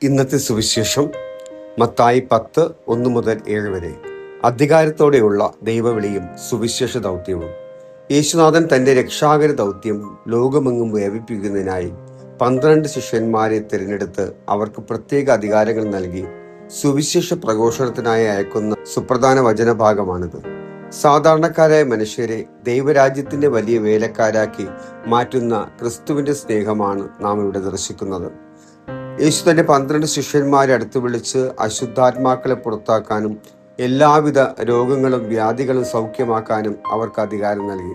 ഇന്നത്തെ സുവിശേഷം മത്തായി 10:1-7 വരെ. അധികാരത്തോടെയുള്ള ദൈവവിളിയും സുവിശേഷ ദൗത്യവും. യേശുനാഥൻ തന്റെ രക്ഷാകര ദൗത്യം ലോകമെങ്ങും വ്യാപിപ്പിക്കുന്നതിനായി 12 ശിഷ്യന്മാരെ തിരഞ്ഞെടുത്ത് അവർക്ക് പ്രത്യേക അധികാരങ്ങൾ നൽകി സുവിശേഷ പ്രഘോഷണത്തിനായി അയക്കുന്ന സുപ്രധാന വചനഭാഗമാണിത്. സാധാരണക്കാരായ മനുഷ്യരെ ദൈവരാജ്യത്തിന്റെ വലിയ വേലക്കാരാക്കി മാറ്റുന്ന ക്രിസ്തുവിന്റെ സ്നേഹമാണ് നാം ഇവിടെ ദർശിക്കുന്നത്. യേശു തന്റെ 12 ശിഷ്യന്മാരെ അടുത്ത് വിളിച്ച് അശുദ്ധാത്മാക്കളെ പുറത്താക്കാനും എല്ലാവിധ രോഗങ്ങളും വ്യാധികളും സൗഖ്യമാക്കാനും അവർക്ക് അധികാരം നൽകി.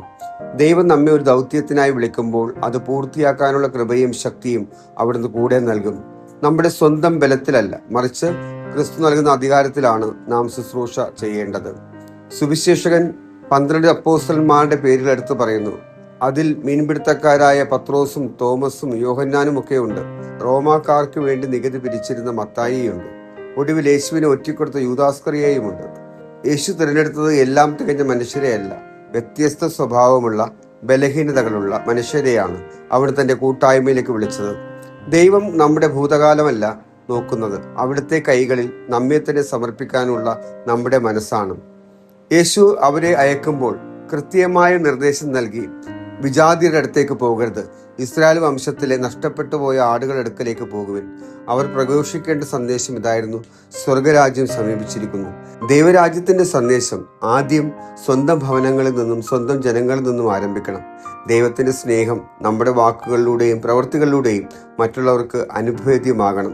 ദൈവം നമ്മെ ഒരു ദൗത്യത്തിനായി വിളിക്കുമ്പോൾ അത് പൂർത്തിയാക്കാനുള്ള കൃപയും ശക്തിയും അവിടുന്ന് കൂടെ നൽകും. നമ്മുടെ സ്വന്തം ബലത്തിലല്ല, മറിച്ച് ക്രിസ്തു നൽകുന്ന അധികാരത്തിലാണ് നാം ശുശ്രൂഷ ചെയ്യേണ്ടത്. സുവിശേഷകൻ 12 അപ്പോസ്തലന്മാരുടെ പേരിൽ എടുത്തു പറയുന്നു. അതിൽ മീൻപിടുത്തക്കാരായ പത്രോസും തോമസും യോഹന്നാനും ഒക്കെ ഉണ്ട്. റോമാക്കാർക്ക് വേണ്ടി നികുതി പിരിച്ചിരുന്ന മത്തായിയുണ്ട്. ഒടുവിൽ യേശുവിനെ ഒറ്റിക്കൊടുത്ത യൂദാസ്കറിയയുമുണ്ട്. യേശു തിരഞ്ഞെടുത്തത് എല്ലാം തികഞ്ഞ മനുഷ്യരെയല്ല, വ്യത്യസ്ത സ്വഭാവമുള്ള ബലഹീനതകളുള്ള മനുഷ്യരെയാണ് അവിടെ തന്റെ കൂട്ടായ്മയിലേക്ക് വിളിച്ചത്. ദൈവം നമ്മുടെ ഭൂതകാലമല്ല നോക്കുന്നത്, അവിടുത്തെ കൈകളിൽ നമ്മെ തന്നെ സമർപ്പിക്കാനുള്ള നമ്മുടെ മനസ്സാണ്. യേശു അവരെ അയക്കുമ്പോൾ കൃത്യമായ നിർദ്ദേശം നൽകി. വിജാതിയുടെ അടുത്തേക്ക് പോകരുത്, ഇസ്രായേൽ വംശത്തിലെ നഷ്ടപ്പെട്ടു പോയ ആടുകളുടെ അടുക്കലേക്ക് പോകുവിൻ. അവർ പ്രഘോഷിക്കേണ്ട സന്ദേശം ഇതായിരുന്നു: സ്വർഗരാജ്യം സമീപിച്ചിരിക്കുന്നു. ദൈവരാജ്യത്തിന്റെ സന്ദേശം ആദ്യം സ്വന്തം ഭവനങ്ങളിൽ നിന്നും സ്വന്തം ജനങ്ങളിൽ നിന്നും ആരംഭിക്കണം. ദൈവത്തിന്റെ സ്നേഹം നമ്മുടെ വാക്കുകളിലൂടെയും പ്രവൃത്തികളിലൂടെയും മറ്റുള്ളവർക്ക് അനുഭവേദ്യമാകണം.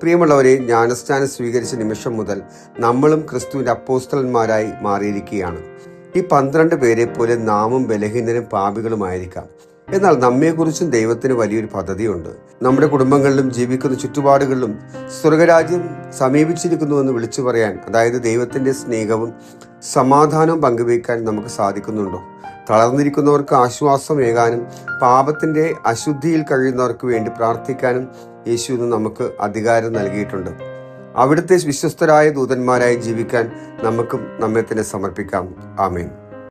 പ്രിയമുള്ളവരെ, ജ്ഞാനസ്നാനം സ്വീകരിച്ച നിമിഷം മുതൽ നമ്മളും ക്രിസ്തുവിന്റെ അപ്പോസ്തലന്മാരായി മാറിയിരിക്കുകയാണ്. ഈ 12 പേരെ പോലെ നാമും ബലഹീനരും പാപികളുമായിരിക്കാം. എന്നാൽ നമ്മെക്കുറിച്ചും ദൈവത്തിന് വലിയൊരു പദ്ധതിയുണ്ട്. നമ്മുടെ കുടുംബങ്ങളിലും ജീവിക്കുന്ന ചുറ്റുപാടുകളിലും സ്വർഗരാജ്യം സമീപിച്ചിരിക്കുന്നുവെന്ന് വിളിച്ചു പറയാൻ, അതായത് ദൈവത്തിന്റെ സ്നേഹവും സമാധാനവും പങ്കുവയ്ക്കാൻ നമുക്ക് സാധിക്കുന്നുണ്ടോ? തളർന്നിരിക്കുന്നവർക്ക് ആശ്വാസമേകാനും പാപത്തിന്റെ അശുദ്ധിയിൽ കഴിയുന്നവർക്ക് വേണ്ടി പ്രാർത്ഥിക്കാനും യേശു ഇന്ന് നമുക്ക് അധികാരം നൽകിയിട്ടുണ്ട്. അവിടുത്തെ വിശ്വസ്തരായ ദൂതന്മാരായി ജീവിക്കാൻ നമുക്കും നമ്മെ തന്നെ സമർപ്പിക്കാം. ആമേൻ.